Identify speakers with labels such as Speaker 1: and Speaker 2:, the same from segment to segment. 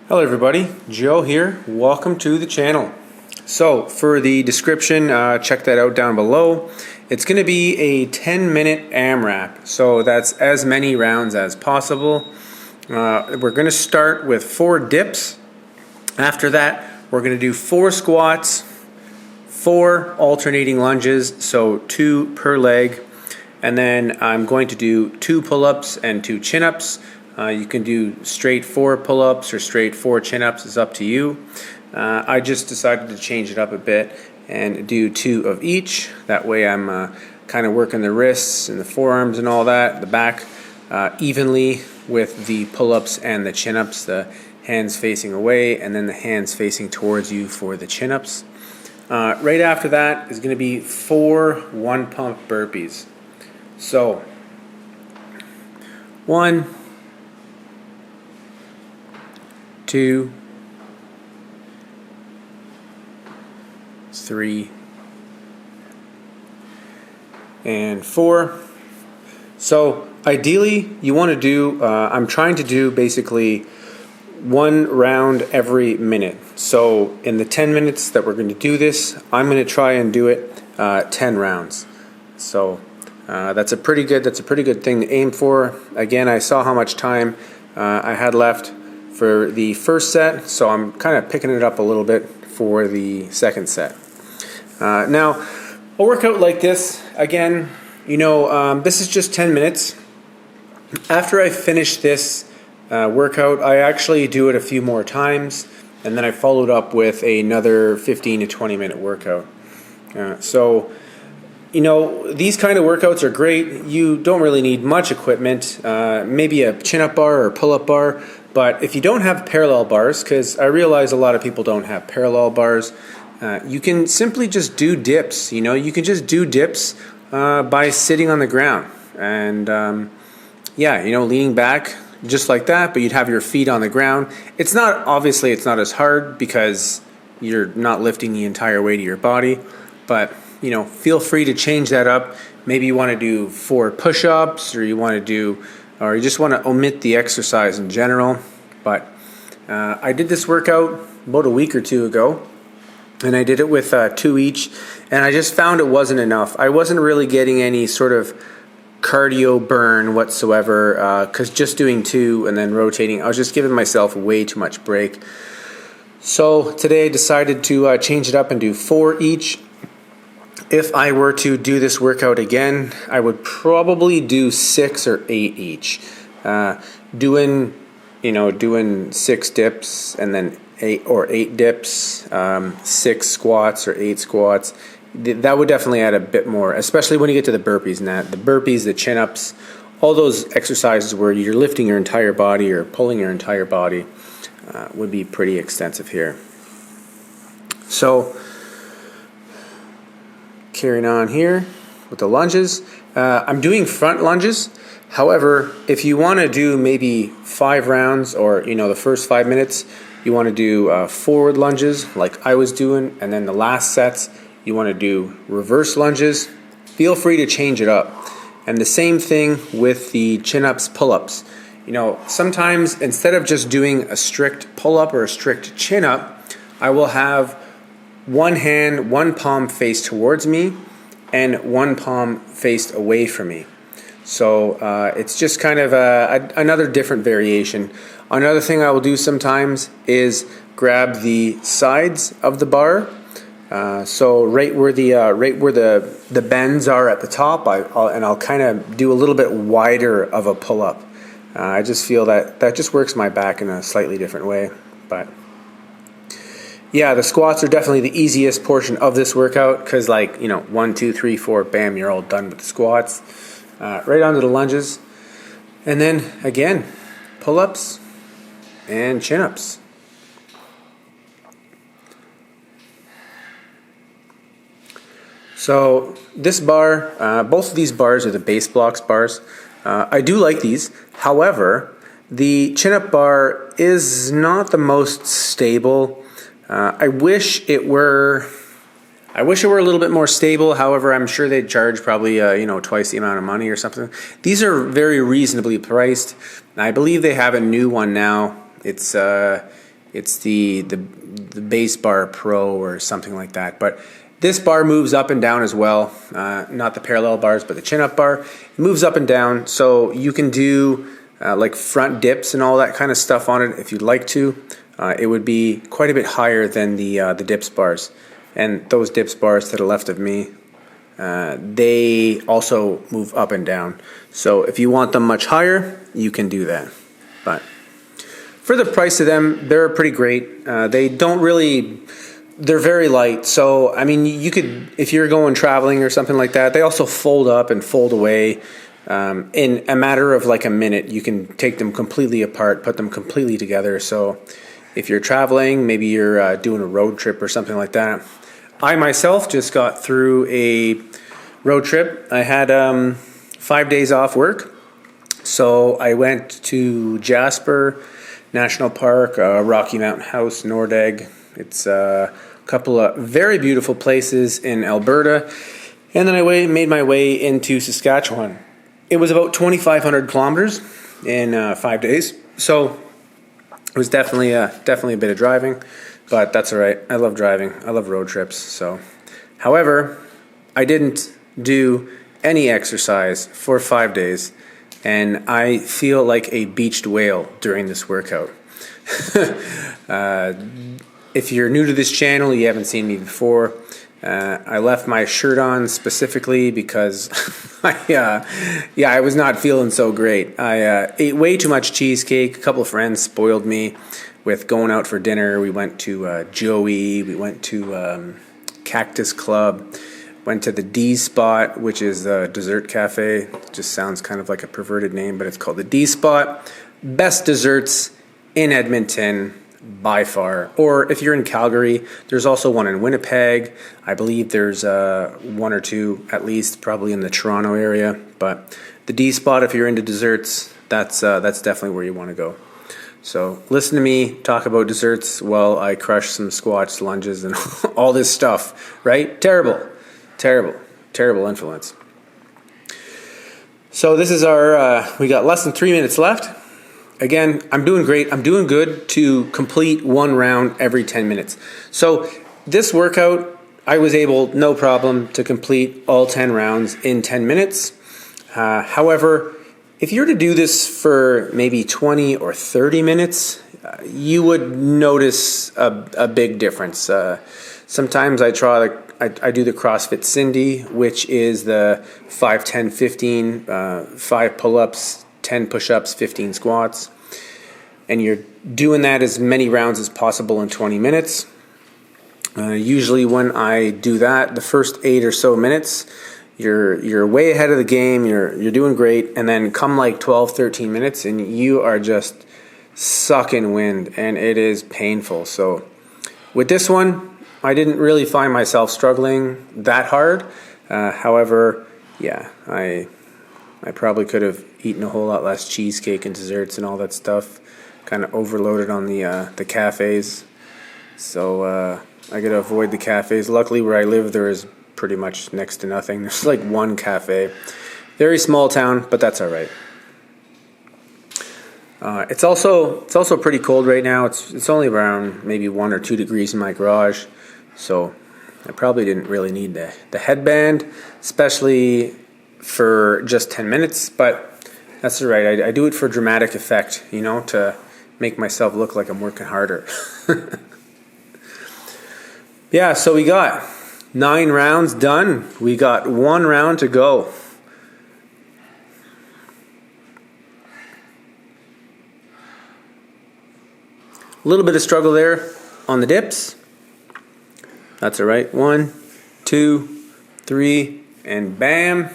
Speaker 1: Hello everybody, Joe here. Welcome to the channel. So for the description, check that out down below. It's going to be a 10-minute AMRAP, so that's as many rounds as possible. We're going to start with 4 dips. After that, we're going to do 4 squats, 4 alternating lunges, so 2 per leg, and then I'm going to do 2 pull-ups and 2 chin-ups. You can do straight 4 pull-ups or straight 4 chin-ups, it's up to you. I just decided to change it up a bit and do 2 of each. That way I'm kind of working the wrists and the forearms and all that, the back, evenly with the pull-ups and the chin-ups, the hands facing away and then the hands facing towards you for the chin-ups. Right after that is going to be 4 one-pump burpees. So, 1, 2, 3, and 4. So ideally you want to do, I'm trying to do basically 1 round every minute. So in the 10 minutes that we're going to do this, I'm going to try and do it 10 rounds. So that's a pretty good thing to aim for. Again, I saw how much time I had left for the first set, so I'm kind of picking it up a little bit for the second set. Now, a workout like this, again, this is just 10 minutes. After I finish this workout, I actually do it a few more times, and then I followed up with another 15 to 20 minute workout. So, these kind of workouts are great. You don't really need much equipment, maybe a chin-up bar or pull-up bar. But if you don't have parallel bars, because I realize a lot of people don't have parallel bars, you can simply just do dips. You can just do dips by sitting on the ground. And leaning back just like that, but you'd have your feet on the ground. It's not as hard because you're not lifting the entire weight of your body. But, feel free to change that up. Maybe you want to do 4 push-ups, or you just want to omit the exercise in general. But I did this workout about a week or 2 ago, and I did it with 2 each, and I just found it wasn't enough. I wasn't really getting any sort of cardio burn whatsoever, because just doing 2 and then rotating, I was just giving myself way too much break. So today I decided to change it up and do 4 each. If I were to do this workout again, I would probably do 6 or 8 each. Doing 6 dips and then 8 dips, 6 squats or 8 squats. That would definitely add a bit more, especially when you get to the burpees and that. The burpees, the chin-ups, all those exercises where you're lifting your entire body or pulling your entire body would be pretty extensive here. So, carrying on here with the lunges. I'm doing front lunges. However, if you want to do maybe 5 rounds or, the first 5 minutes, you want to do forward lunges like I was doing, and then the last sets, you want to do reverse lunges. Feel free to change it up. And the same thing with the chin-ups, pull-ups. Sometimes instead of just doing a strict pull-up or a strict chin-up, I will have one hand, one palm faced towards me, and one palm faced away from me. So it's just kind of another different variation. Another thing I will do sometimes is grab the sides of the bar. So right where the bends are at the top, I'll kind of do a little bit wider of a pull-up. I just feel that just works my back in a slightly different way, but. Yeah, the squats are definitely the easiest portion of this workout because 1, 2, 3, 4, bam, you're all done with the squats. Right onto the lunges. And then, again, pull-ups and chin-ups. So this bar, both of these bars are the base blocks bars. I do like these. However, the chin-up bar is not the most stable. I wish it were a little bit more stable. However, I'm sure they'd charge probably twice the amount of money or something. These are very reasonably priced. I believe they have a new one now. It's It's the base bar pro or something like that. But this bar moves up and down as well. Not the parallel bars, but the chin-up bar. It moves up and down, so you can do like front dips and all that kind of stuff on it if you'd like to. It would be quite a bit higher than the dips bars. And those dips bars to the left of me, they also move up and down. So if you want them much higher, you can do that. But for the price of them, they're pretty great. They don't really, they're very light. So, I mean, you could, if you're going traveling or something like that, they also fold up and fold away. In a matter of like a minute, you can take them completely apart, put them completely together. So if you're traveling, maybe you're doing a road trip or something like that. I myself just got through a road trip. I had 5 days off work. So I went to Jasper National Park, Rocky Mountain House, Nordegg. It's a couple of very beautiful places in Alberta. And then I made my way into Saskatchewan. It was about 2,500 kilometers in 5 days. So it was definitely a bit of driving, but that's all right. I love driving. I love road trips. So, however, I didn't do any exercise for 5 days, and I feel like a beached whale during this workout. If you're new to this channel, you haven't seen me before. I left my shirt on specifically because I was not feeling so great. I ate way too much cheesecake. A couple of friends spoiled me with going out for dinner. We went to Joey. We went to Cactus Club. Went to the D Spot, which is a dessert cafe. It just sounds kind of like a perverted name, but it's called the D Spot. Best desserts in Edmonton by far. Or if you're in Calgary, there's also one in Winnipeg. I believe there's one or two at least, probably in the Toronto area. But the D Spot, if you're into desserts, that's definitely where you want to go. So listen to me talk about desserts while I crush some squats, lunges, and all this stuff, right? Terrible influence. So this is our, we got less than 3 minutes left. Again, I'm doing great. I'm doing good to complete one round every 10 minutes. So this workout, I was able, no problem, to complete all 10 rounds in 10 minutes. However, if you were to do this for maybe 20 or 30 minutes, you would notice a big difference. Sometimes I do the CrossFit Cindy, which is the 5, 10, 15, 5 pull-ups, 10 push-ups, 15 squats. And you're doing that as many rounds as possible in 20 minutes. Usually when I do that, the first 8 or so minutes, you're way ahead of the game, you're doing great. And then come like 12, 13 minutes and you are just sucking wind and it is painful. So with this one, I didn't really find myself struggling that hard. However, yeah, I probably could have eaten a whole lot less cheesecake and desserts and all that stuff. Kind of overloaded on the cafes. So I got to avoid the cafes. Luckily, where I live, there is pretty much next to nothing. There's like one cafe. Very small town, but that's all right. It's also pretty cold right now. It's only around maybe 1 or 2 degrees in my garage. So I probably didn't really need the headband, especially for just 10 minutes, but that's all right. I do it for dramatic effect, to make myself look like I'm working harder. Yeah, so we got 9 rounds done. We got 1 round to go. A little bit of struggle there on the dips. That's all right. 1, 2, 3, and bam.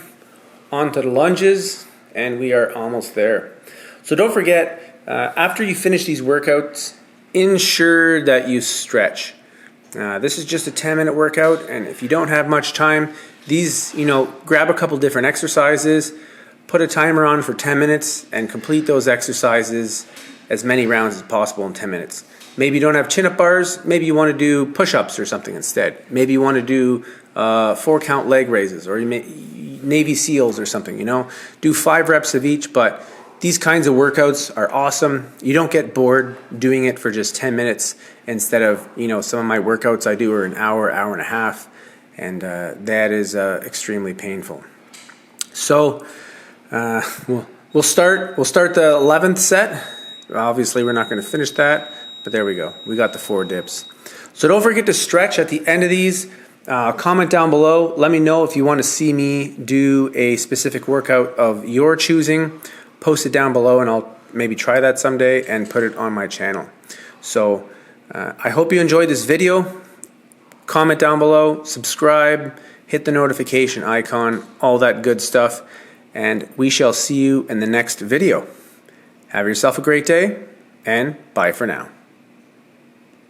Speaker 1: Onto the lunges, and we are almost there. So don't forget, after you finish these workouts, ensure that you stretch. This is just a 10-minute workout, and if you don't have much time, grab a couple different exercises, put a timer on for 10 minutes, and complete those exercises as many rounds as possible in 10 minutes. Maybe you don't have chin-up bars. Maybe you want to do push-ups or something instead. Maybe you want to do 4-count leg raises or Navy SEALs or something, Do 5 reps of each, but these kinds of workouts are awesome. You don't get bored doing it for just 10 minutes instead of, some of my workouts I do are an hour, hour and a half, and that is extremely painful. So we'll start the 11th set. Obviously, we're not going to finish that, but there we go. We got the 4 dips. So don't forget to stretch at the end of these. Comment down below. Let me know if you want to see me do a specific workout of your choosing. Post it down below, and I'll maybe try that someday and put it on my channel. So I hope you enjoyed this video. Comment down below, subscribe, hit the notification icon, all that good stuff, and we shall see you in the next video. Have yourself a great day, and bye for now.